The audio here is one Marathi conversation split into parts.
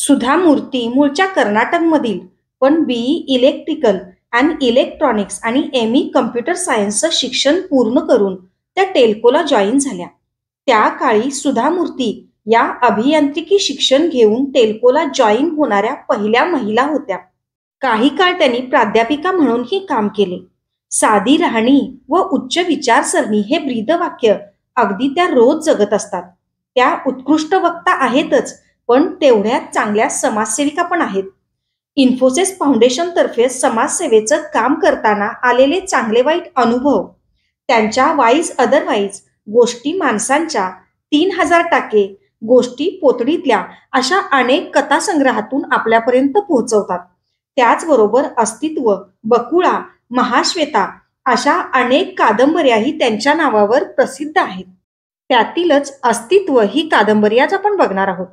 सुधा मूर्ती मूळच्या कर्नाटकमधील, पण बीई इलेक्ट्रिकल अँड इलेक्ट्रॉनिक्स आणि एमई कम्प्युटर सायन्सचं शिक्षण पूर्ण करून त्या टेल्कोला जॉईन झाल्या. त्या काळी सुधा मूर्ती या अभियांत्रिकी शिक्षण घेऊन टेल्कोला जॉईन होणाऱ्या पहिल्या महिला होत्या. काही काळ त्यांनी प्राध्यापिका म्हणूनही काम केले. साधी राहणी व उच्च विचारसरणी हे ब्रीदवाक्य अगदी त्या रोज जगत असतात. त्या उत्कृष्ट वक्ता आहेतच, पण तेवढ्याच चांगल्या समाजसेविका पण आहेत. इन्फोसिस फाउंडेशन तर्फे समाजसेवेचं काम करताना आलेले चांगले वाईट अनुभव, त्यांच्या वाईज अदरवाईज गोष्टी, माणसांच्या 3000 टाके गोष्टी पोतडीतल्या अशा अनेक कथासंग्रहातून आपल्यापर्यंत पोहोचवतात. त्याचबरोबर अस्तित्व, बकुळा, महाश्वेता अशा अनेक कादंबऱ्याही त्यांच्या नावावर प्रसिद्ध आहेत. त्यातीलच अस्तित्व ही कादंबरी आज आपण बघणार आहोत.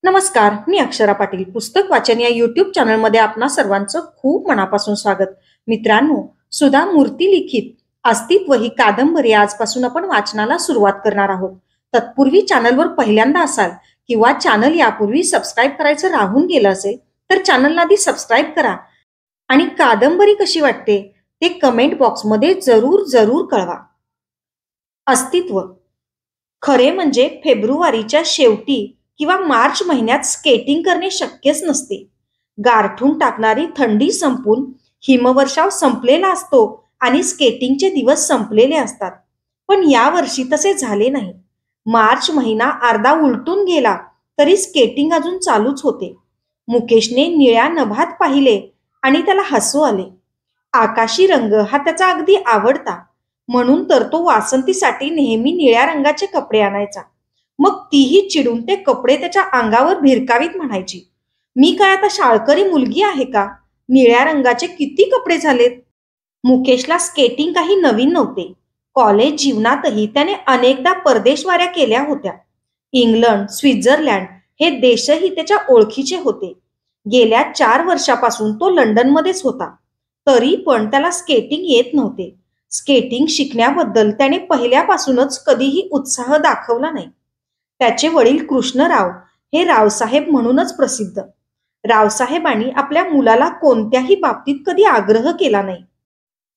नमस्कार, मी अक्षरा पाटील. पुस्तक वाचन या यूट्यूब चॅनलमध्ये आपणा सर्वांचं खूप मनापासून स्वागत. मित्रांनो, सुधा मूर्ती लिखित अस्तित्व ही कादंबरी आजपासून आपण वाचनाला सुरुवात करणार आहोत. तत्पूर्वी चॅनलवर पहिल्यांदा असाल किंवा चॅनल यापूर्वी सबस्क्राईब करायचं राहून गेलं असेल तर चॅनलला आधी सबस्क्राईब करा आणि कादंबरी कशी वाटते ते कमेंट बॉक्समध्ये जरूर जरूर कळवा. अस्तित्व. खरे म्हणजे फेब्रुवारीच्या शेवटी किंवा मार्च महिन्यात स्केटिंग करणे शक्यच नसते. गारठून टाकणारी थंडी संपून हिमवर्षाव संपलेला असतो आणि स्केटिंगचे दिवस संपलेले असतात. पण यावर्षी तसे झाले नाही. मार्च महिना अर्धा उलटून गेला तरी स्केटिंग अजून चालूच होते. मुकेशने निळ्या नभात पाहिले आणि त्याला हसू आले. आकाशी रंग हा त्याचा अगदी आवडता, म्हणून तर तो वासंतीसाठी नेहमी निळ्या रंगाचे कपडे आणायचा. मग तीही चिडून ते कपडे त्याच्या अंगावर भिरकावीत म्हणायची, मी काय आता शाळकरी मुलगी आहे का? निळ्या रंगाचे किती कपडे झालेत. मुकेशला स्केटिंग काही नवीन नव्हते. कॉलेज जीवनातही त्याने अनेकदा परदेशवाऱ्या केल्या होत्या. इंग्लंड, स्वित्झर्लंड हे देशही त्याच्या ओळखीचे होते. गेल्या 4 वर्षापासून तो लंडनमध्येच होता. तरी पण त्याला स्केटिंग येत नव्हते. स्केटिंग शिकण्याबद्दल त्याने पहिल्यापासूनच कधीही उत्साह दाखवला नाही. त्याचे वडील कृष्णराव हे रावसाहेब म्हणूनच प्रसिद्ध. रावसाहेबांनी आपल्या मुलाला कोणत्याही बाबतीत कधी आग्रह केला नाही.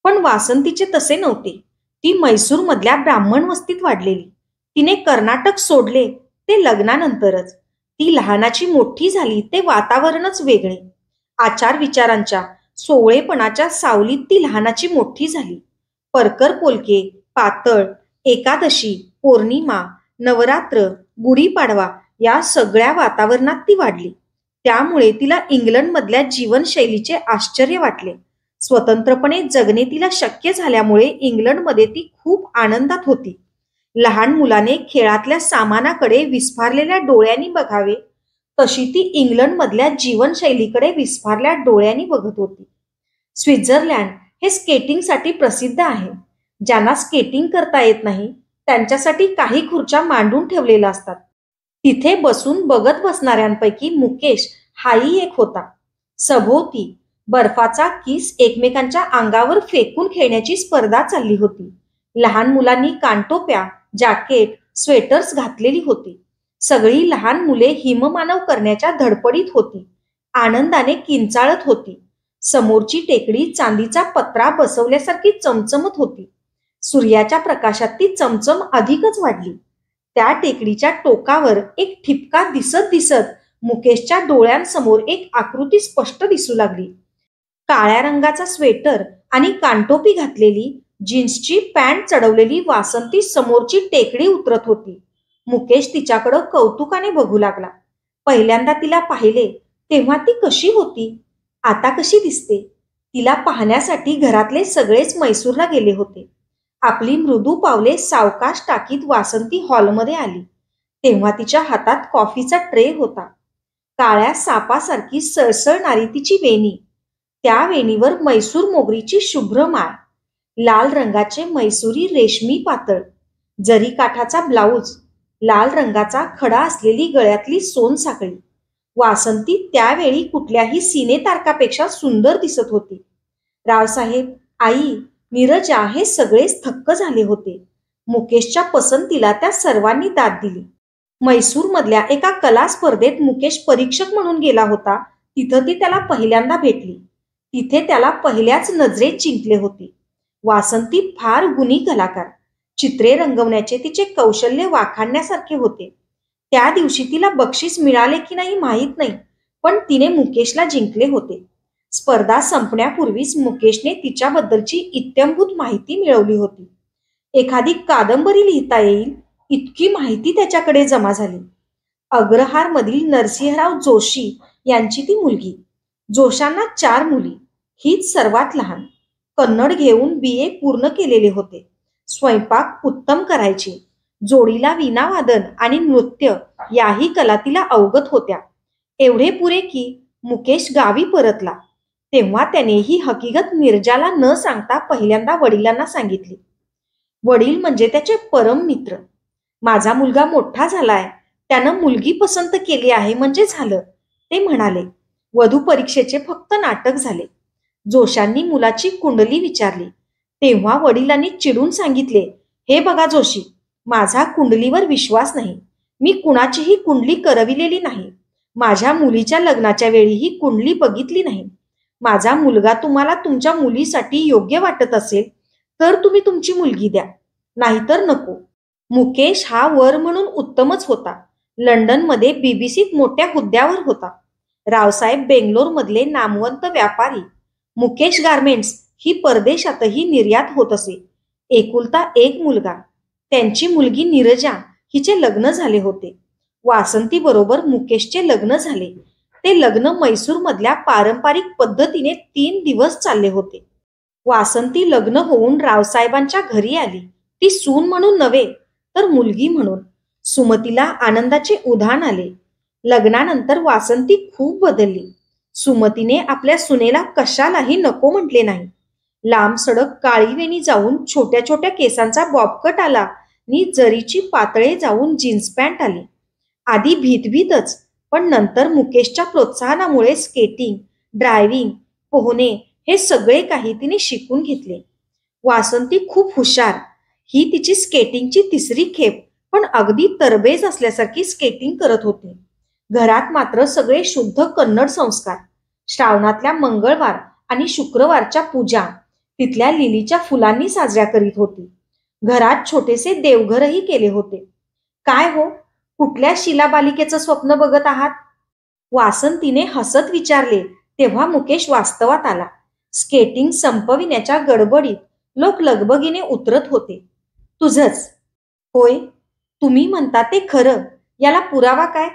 पण वासंतीचे तसे नव्हते. ती म्हैसूर मधल्या ब्राह्मण वस्तीत वाढलेली. तिने कर्नाटक सोडले ते लग्नानंतरच. ती लहानाची मोठी झाली ते वातावरणच वेगळे. आचार विचारांच्या, सोवळेपणाच्या सावलीत ती लहानाची मोठी झाली. परकर पोलके, पातळ, एकादशी, पौर्णिमा, नवरात्र, गुढीपाडवा या सगळ्या वातावरणात ती वाढली. त्यामुळे तिला इंग्लंडमधल्या जीवनशैलीचे आश्चर्य वाटले. स्वतंत्रपणे जगणे तिला शक्य झाल्यामुळे इंग्लंडमध्ये ती खूप आनंदात होती. लहान मुलाने खेळातल्या सामानाकडे विस्फारलेल्या डोळ्यांनी बघावे तशी ती इंग्लंडमधल्या जीवनशैलीकडे विस्फारल्या डोळ्यांनी बघत होती. स्वित्झर्लंड हे स्केटिंगसाठी प्रसिद्ध आहे. ज्यांना स्केटिंग करता येत नाही त्यांच्यासाठी काही खुर्च्या मांडून ठेवलेल्या असतात. तिथे बसून बघत बसणाऱ्यांपैकी मुकेश हाही एक होता. सभोवती बर्फाचा किस एकमेकांच्या अंगावर फेकून खेळण्याची स्पर्धा चालली होती. लहान मुलांनी कानटोप्या, जॅकेट, स्वेटर्स घातलेली होती. सगळी लहान मुले हिममानव करण्याच्या धडपडीत होती. आनंदाने किंचाळत होती. समोरची टेकडी चांदीचा पत्रा बसवल्यासारखी चमचमत होती. सूर्याच्या प्रकाशात ती चमचम अधिकच वाढली. त्या टेकडीच्या टोकावर एक ठिपका दिसत दिसत मुकेशच्या डोळ्यांसमोर एक आकृती स्पष्ट दिसू लागली. काळ्या रंगाचा स्वेटर आणि कानटोपी घातलेली, जीन्सची पॅन्ट चढवलेली वासंती समोरची टेकडी उतरत होती. मुकेश तिच्याकडं कौतुकाने बघू लागला. पहिल्यांदा तिला पाहिले तेव्हा ती कशी होती, आता कशी दिसते. तिला पाहण्यासाठी घरातले सगळेच म्हैसूरला गेले होते. आपली मृदू पावले सावकाश टाकीत वासंती हॉलमध्ये आली. तेव्हा तिच्या हातात कॉफीचा ट्रे होता. काळ्या सापासारखी सळसळणारी तिची वेणी, त्या वेणीवर म्हैसूर मोगरीची शुभ्र माळ, लाल रंगाचे म्हैसूरी रेशमी पातळ, जरी काठाचा ब्लाऊज, लाल रंगाचा खडा असलेली गळ्यातली सोनसाखळी. वासंती त्यावेळी कुठल्याही सिनेतारकापेक्षा सुंदर दिसत होती. रावसाहेब, आई, नीरजा हे सगळेच थक्क झाले होते. मुकेशच्या पसंतीला त्या सर्वांनी दाद दिली. म्हैसूरमधल्या एका कला स्पर्धेत मुकेश परीक्षक म्हणून गेला होता. तिथं ती त्याला पहिल्यांदा भेटली. तिथे त्याला पहिल्याच नजरेत जिंकले होते. वासंती फार गुणी कलाकार. चित्रे रंगवण्याचे तिचे कौशल्य वाखाणण्यासारखे होते. त्या दिवशी तिला बक्षीस मिळाले की नाही माहीत नाही, पण तिने मुकेशला जिंकले होते. स्पर्धा संपण्यापूर्वीच मुकेशने तिच्याबद्दलची इत्थंभूत माहिती मिळवली होती. एखादी कादंबरी लिहिता येईल इतकी माहिती त्याच्याकडे जमा झाली. अग्रहारमधील नरसिंहराव जोशी यांची ती मुलगी. जोशांना 4 मुली, हीच सर्वात लहान. कन्नड घेऊन BA पूर्ण केलेले होते. स्वयंपाक उत्तम करायची. जोडीला वीणावादन आणि नृत्य याही कला तिला अवगत होत्या. एवढे पुरे की मुकेश गावी परतला तेव्हा त्याने ही हकीकत नीरजाला न सांगता पहिल्यांदा वडिलांना सांगितली. वडील म्हणजे त्याचे परम मित्र. माझा मुलगा मोठा झालाय, त्यानं मुलगी पसंत केली आहे म्हणजे झालं, ते म्हणाले. वधू परीक्षेचे फक्त नाटक झाले. जोशांनी मुलाची कुंडली विचारली तेव्हा वडिलांनी चिडून सांगितले, हे बघा जोशी, माझा कुंडलीवर विश्वास नाही. मी कुणाचीही कुंडली करविलेली नाही. माझ्या मुलीच्या लग्नाच्या वेळी ही कुंडली बघितली नाही. माझा मुलगा तुम्हाला तुमच्या मुलीसाठी योग्य वाटत असेल तर तुम्ही तुमची मुलगी द्या, नाहीतर नको. मुकेश हा वर म्हणून उत्तमच होता. लंडनमध्ये BBCत मोठ्या हुद्द्यावर होता. रावसाहेब बेंगलोरमधले नामवंत व्यापारी. मुकेश गारमेंट्स ही परदेशातही निर्यात होत असे. एकुलता एक मुलगा. त्यांची मुलगी नीरजा हिचे लग्न झाले होते. वासंती बरोबर मुकेशचे लग्न झाले. ते लग्न म्हैसूरमधल्या पारंपरिक पद्धतीने 3 दिवस चालले होते. वासंती लग्न होऊन रावसाहेबांच्या घरी आली. ती सून म्हणून नव्हे तर मुलगी म्हणून. सुमतीला आनंदाचे उधाण आले. लग्नानंतर वासंती खूप बदलली. सुमतीने आपल्या सुनेला कशालाही नको म्हटले नाही. लांब सडक काळी वेणी जाऊन छोट्या छोट्या केसांचा बॉबकट आला नि जरीची पातळे जाऊन जीन्स पॅन्ट आली. आधी भीतभीतच, पण नंतर मुकेशच्या प्रोत्साहनामुळे स्केटिंग, ड्रायव्हिंग, पोहणे हे सगळे काही तिने शिकून घेतले. वासंती खूप हुशार. ही तिची स्केटिंगची 3री खेप, पण अगदी तरबेज असल्यासारखी स्केटिंग करत होती. घरात मात्र सगळे शुद्ध कन्नड संस्कार. श्रावणातल्या मंगळवार आणि शुक्रवारच्या पूजा तिथल्या लिलीच्या फुलांनी साजऱ्या करीत होती. घरात छोटेसे देवघरही केले होते. काय हो, कुठल्या शिलाबालिकेचं स्वप्न बघत आहात? वासंतीने हसत विचारले तेव्हा मुकेश वास्तवात आला. स्केटिंग संपविण्याच्या गडबडीत लोक लगबगीने उतरत होते. तुझंच? होय, तुम्ही म्हणता ते खरं. याला पुरावा काय?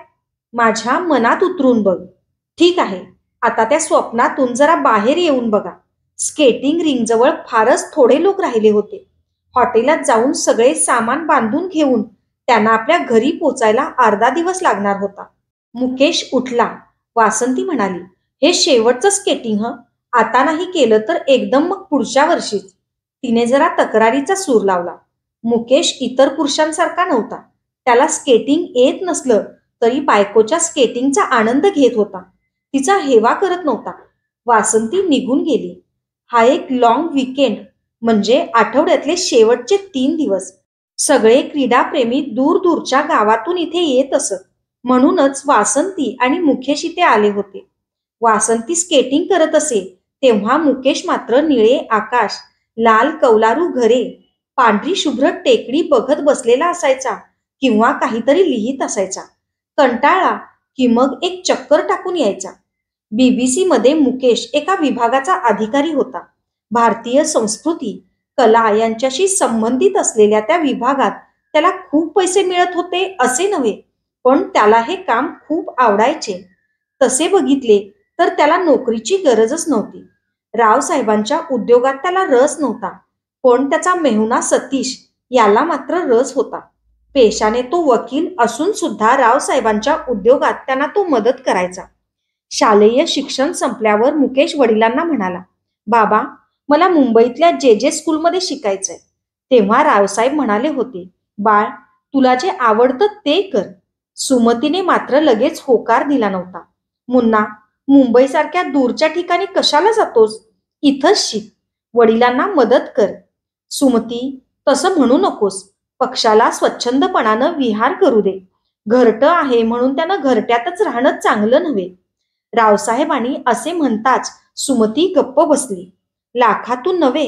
माझ्या मनात उतरून बघ. ठीक आहे, आता त्या स्वप्नातून जरा बाहेर येऊन बघा. स्केटिंग रिंगजवळ फारच थोडे लोक राहिले होते. हॉटेलात जाऊन सगळे सामान बांधून घेऊन त्यांना आपल्या घरी पोचायला अर्धा दिवस लागणार होता. मुकेश उठला. वासंती म्हणाली, हे शेवटचं स्केटिंग आता नाही केलं तर एकदम मग पुढच्या वर्षीच. तिने जरा तक्रारीचा सूर लावला. मुकेश इतर पुरुषांसारखा नव्हता. त्याला स्केटिंग येत नसलं तरी बायकोच्या स्केटिंगचा आनंद घेत होता. तिचा हेवा करत नव्हता. वासंती निघून गेली. हा एक लॉंग वीकेंड, म्हणजे आठवड्यातले शेवटचे 3 दिवस. सगळे क्रीडाप्रेमी दूर दूरच्या गावातून इथे येत असत. म्हणूनच वासंती आणि मुकेश इथे आले होते. वासंती स्केटिंग करत असे तेव्हा मुकेश मात्र निळे आकाश, लाल कौलारू घरे, पांढरी शुभ्र टेकडी बघत बसलेला असायचा किंवा काहीतरी लिहित असायचा. कंटाळा की मग एक चक्कर टाकून यायचा. BBC मध्ये मुकेश एका विभागाचा अधिकारी होता. भारतीय संस्कृती, कला यांच्याशी संबंधित असलेल्या त्या विभागात त्याला खूप पैसे मिळत होते असे नव्हे, पण त्याला हे काम खूप आवडायचे. तसे बघितले तर त्याला नोकरीची गरजच नव्हती. रावसाहेबांच्या उद्योगात त्याला रस नव्हता, पण त्याचा मेहुणा सतीश याला मात्र रस होता. पेशाने तो वकील असून सुद्धा रावसाहेबांच्या उद्योगात त्यांना तो मदत करायचा. शालेय शिक्षण संपल्यावर मुकेश वडिलांना म्हणाला, बाबा, मला मुंबईतल्या JJ स्कूलमध्ये शिकायचंय. तेव्हा रावसाहेब म्हणाले होते, बाळ, तुला जे आवडतं ते कर. सुमतीने मात्र लगेच होकार दिला नव्हता. मुन्ना, मुंबईसारख्या दूरच्या ठिकाणी कशाला जातोस? इथंच शिक. वडिलांना मदत कर. सुमती, तसं म्हणू नकोस. पक्षाला स्वच्छंदपणानं विहार करू दे. घरटं आहे म्हणून त्यानं घरट्यातच राहणं चांगलं नव्हे. रावसाहेबांनी असे म्हणताच सुमती गप्प बसली. लाखातून नव्हे,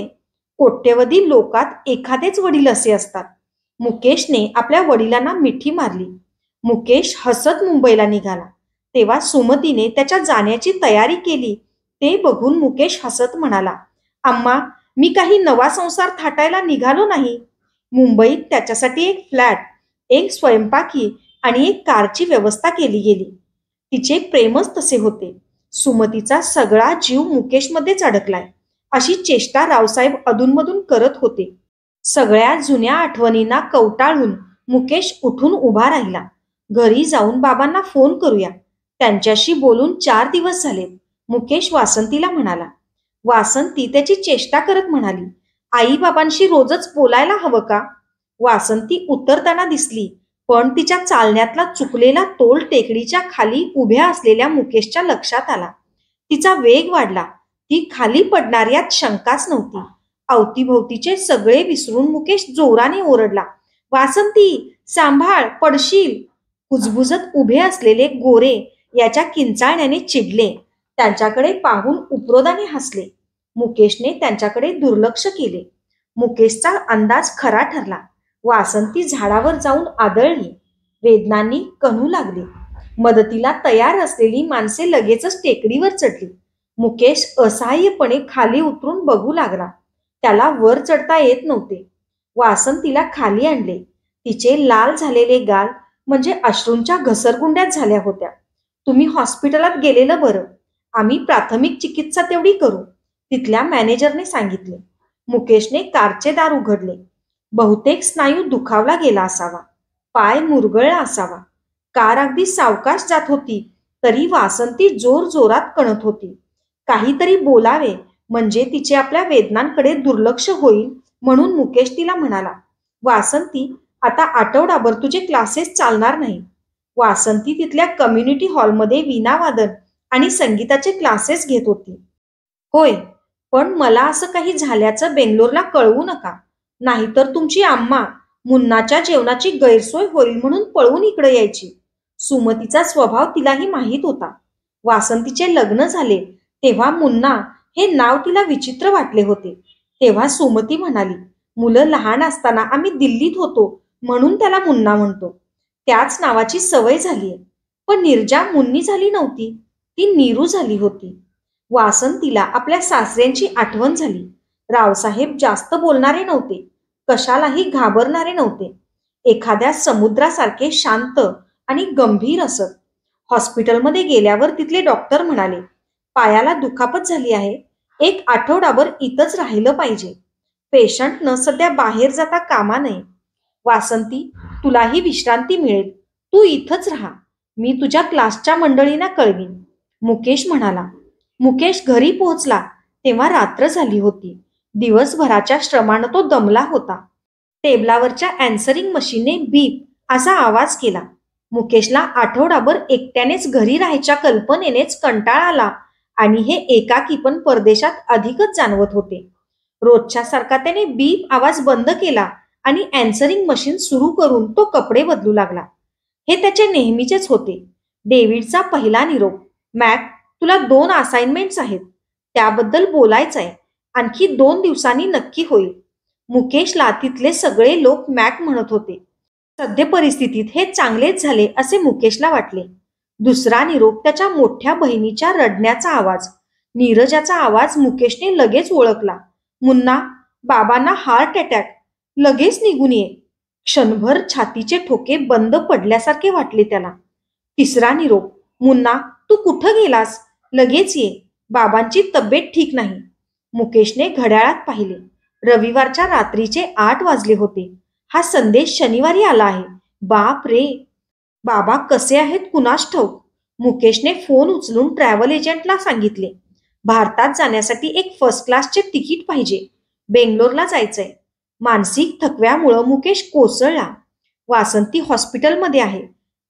कोट्यवधी लोकात एखादेच वडील असे असतात. मुकेशने आपल्या वडिलांना मिठी मारली. मुकेश हसत मुंबईला निघाला. तेव्हा सुमतीने त्याच्या जाण्याची तयारी केली. ते बघून मुकेश हसत म्हणाला, "अम्मा, मी काही नवा संसार थाटायला निघालो नाही. मुंबईत त्याच्यासाठी एक फ्लॅट, एक स्वयंपाकी आणि एक कारची व्यवस्था केली गेली." तिचे प्रेमच तसे होते. सुमतीचा सगळा जीव मुकेशमध्येच अडकलाय, अशी चेष्टा रावसाहेब अधूनमधून करत होते. सगळ्या जुन्या आठवणींना कवटाळून मुकेश उठून उभा राहिला. घरी जाऊन बाबांना फोन करूया. त्यांच्याशी बोलून 4 दिवस झालेत. मुकेश वासंतीला म्हणाला. वासंती त्याची चेष्टा करत म्हणाली, "आई बाबांशी रोजच बोलायला हवं का?" वासंती उतरताना दिसली, पण तिच्या चालण्यातला चुकलेला तोल टेकडीच्या खाली उभ्या असलेल्या मुकेशच्या लक्षात आला. तिचा वेग वाढला. ती खाली पडणार यात शंकाच नव्हती. अवतीभोवतीचे सगळे विसरून मुकेश जोराने ओरडला, "वासंती, सांभाळ, पडशील." कुजबुजत उभे असलेले गोरे याच्या किंचाळण्याने चिडले. त्यांच्याकडे पाहून उपरोधाने हसले. मुकेशने त्यांच्याकडे दुर्लक्ष केले. मुकेशचा अंदाज खरा ठरला. वासंती झाडावर जाऊन आदळली. वेदनांनी कणू लागली. मदतीला तयार असलेली माणसे लगेचच टेकडीवर चढली. मुकेश असहाय्यपणे खाली उतरून बघू लागला. त्याला वर चढता येत नव्हते. वासंतीला खाली आणले. तिचे लाल झालेले गाल म्हणजे अश्रूंच्या घसरगुंड्यात झाल्या होत्या. "तुम्ही हॉस्पिटलात गेलेलं बरं. आम्ही प्राथमिक चिकित्सा तेवढी करू," तिथल्या मॅनेजरने सांगितले. मुकेशने कारचे दार उघडले. बहुतेक स्नायू दुखावला गेला असावा. पाय मुरगळला असावा. कार अगदी सावकाश जात होती, तरी वासंती जोर जोरात कणत होती. काहीतरी बोलावे म्हणजे तिचे आपल्या वेदनांकडे दुर्लक्ष होईल, म्हणून मुकेश तिला म्हणाला, "वासंती, आता आठवडाभर तुझे क्लासेस चालणार नाही." वासंती तिथल्या कम्युनिटी हॉलमध्ये वीणावादन आणि संगीताचे क्लासेस घेत होती. "होय, पण मला असं काही झाल्याचं बेंगलोरला कळवू नका. नाहीतर तुमची आम्मा मुन्नाच्या जेवणाची गैरसोय होईल म्हणून पळवून इकडे यायची." सुमतीचा स्वभाव तिलाही माहीत होता. वासंतीचे लग्न झाले तेव्हा मुन्ना हे नाव तिला विचित्र वाटले होते. तेव्हा सुमती म्हणाली, "मुलं लहान असताना आम्ही दिल्लीत होतो म्हणून त्याला मुन्ना म्हणतो. त्याच नावाची सवय झालीये." पण निर्जा मुन्नी झाली नव्हती, ती नीरू झाली होती. वासंतीला आपल्या सासऱ्यांची आठवण झाली. रावसाहेब जास्त बोलणारे नव्हते, कशालाही घाबरणारे नव्हते. एखाद्या समुद्रासारखे शांत आणि गंभीर असत. हॉस्पिटलमध्ये गेल्यावर तिथले डॉक्टर म्हणाले, "पायाला दुखापत झाली आहे. 1 आठवडाभर इथंच राहिलं पाहिजे. पेशंटनं सध्या बाहेर जाता कामा नये. वासंती, तुलाही विश्रांती मिळेल. तू इथंच राहा. मी तुझ्या क्लासच्या मंडळींना कळवीन." मुकेश म्हणाला. मुकेश घरी पोहोचला तेव्हा रात्र झाली होती. दिवसभराच्या श्रमानं तो दमला होता. टेबलावरच्या अँसरिंग मशीनने बीप असा आवाज केला. मुकेशला आठवडाभर एकट्यानेच घरी राहायच्या कल्पनेनेच कंटाळा आला आणि हे एकाकी पण परदेशात अधिकच जाणवत होते. रोजच्या सारखा त्याने बीप आवाज बंद केला आणि अँसरिंग मशीन सुरू करून तो कपडे बदलू लागला. हे त्याचे नेहमीचेच होते. डेव्हिडचा पहिला निरोप, "मॅक, तुला 2 असाइनमेंट्स आहेत. त्याबद्दल बोलायचंय. आणखी 2 दिवसांनी नक्की होईल." मुकेशला तिथले सगळे लोक मॅक म्हणत होते. सद्य परिस्थितीत हे चांगलेच झाले असे मुकेशला वाटले. दुसरा निरोप त्याच्या मोठ्या बहिणीच्या रडण्याचा आवाज. नीरजाचा आवाज मुकेशने लगेच ओळखला. "मुन्ना, बाबांना हार्ट अटॅक. लगेच निघून ये." क्षणभर छातीचे ठोके बंद पडल्यासारखे वाटले त्याला. तिसरा निरोप, "मुन्ना, तू कुठं गेलास? लगेच ये. बाबांची तब्येत ठीक नाही." मुकेशने घड्याळात पाहिले. रविवारच्या रात्रीचे 8 वाजले होते. हा संदेश शनिवारी आला आहे. बाप रे! बाबा कसे आहेत कुणास ठाऊक. मुकेशने फोन उचलून ट्रॅव्हल एजंटला सांगितले, "भारतात जाण्यासाठी एक फर्स्ट क्लासचे तिकीट पाहिजे. बेंगलोरला जायचंय." मानसिक थकव्यामुळं मुकेश कोसळला. वासंती हॉस्पिटलमध्ये आहे.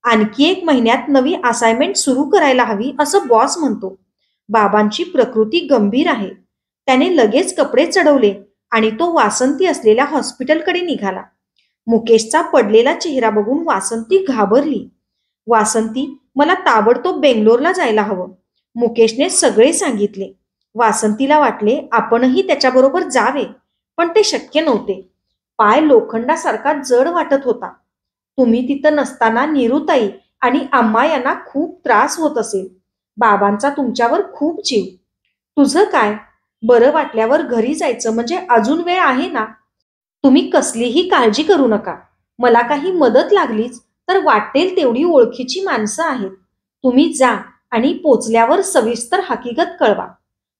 आणखी 1 महिन्यात नवी असाइनमेंट सुरू करायला हवी असं बॉस म्हणतो. बाबांची प्रकृती गंभीर आहे. त्याने लगेच कपडे चढवले आणि तो वासंती असलेल्या हॉस्पिटलकडे निघाला. मुकेशचा पडलेला चेहरा बघून वासंती घाबरली. वासंती, मला ताबडतोब बेंगलोरला जायला हवं. मुकेशने सगळे सांगितले. वासंतीला वाटले आपणही त्याच्याबरोबर जावे, पण ते शक्य नव्हते. पाय लोखंडासारखा जड वाटत होता. तुम्ही तिथं नसताना निरुताई आणि अम्मा यांना खूप त्रास होत असेल. बाबांचा तुमच्यावर खूप जीव. तुझं काय? बरं वाटल्यावर घरी जायचं म्हणजे अजून वेळ आहे ना. तुम्ही कसलीही काळजी करू नका. मला काही मदत लागलीच तर वाटेल तेवढी ओळखीची माणसं आहेत. तुम्ही जा आणि पोचल्यावर सविस्तर हकीकत कळवा.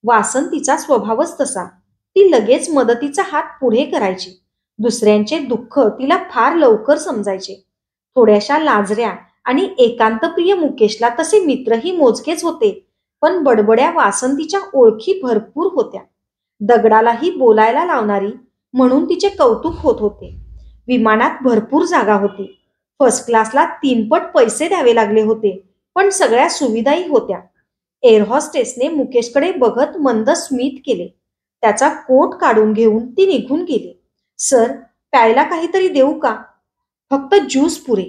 वासंतीचा स्वभावच तसा. ती लगेच मदतीचा हात पुढे करायची. दुसऱ्यांचे दुःख तिला फार लवकर समजायचे. थोड्याशा लाजऱ्या आणि एकांतप्रिय मुकेशला तसे मित्रही मोजकेच होते, पण बडबड्या वासंतीच्या ओळखी भरपूर होत्या. दगडालाही बोलायला लावणारी म्हणून तिचे कौतुक होत होते. विमानात भरपूर जागा होती. फर्स्ट क्लासला 3 पट पैसे द्यावे लागले होते, पण सगळ्या सुविधाही होत्या. एअर हॉस्टेसने मुकेशकडे बघत मंद स्मित केले. त्याचा कोट काढून घेऊन ती निघून गेली. सर, प्यायला काहीतरी देऊ का? फक्त ज्यूस पुरे.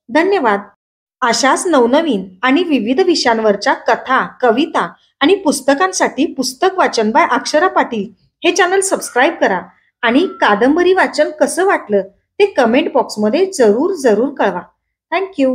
धन्यवाद. अशाच नवनवीन आणि विविध विषयांवरच्या कथा, कविता आणि पुस्तकांसाठी पुस्तक वाचन बाय अक्षरा पाटील हे चॅनल सबस्क्राईब करा आणि कादंबरी वाचन कसं वाटलं ते कमेंट बॉक्समध्ये जरूर जरूर कळवा. थँक्यू.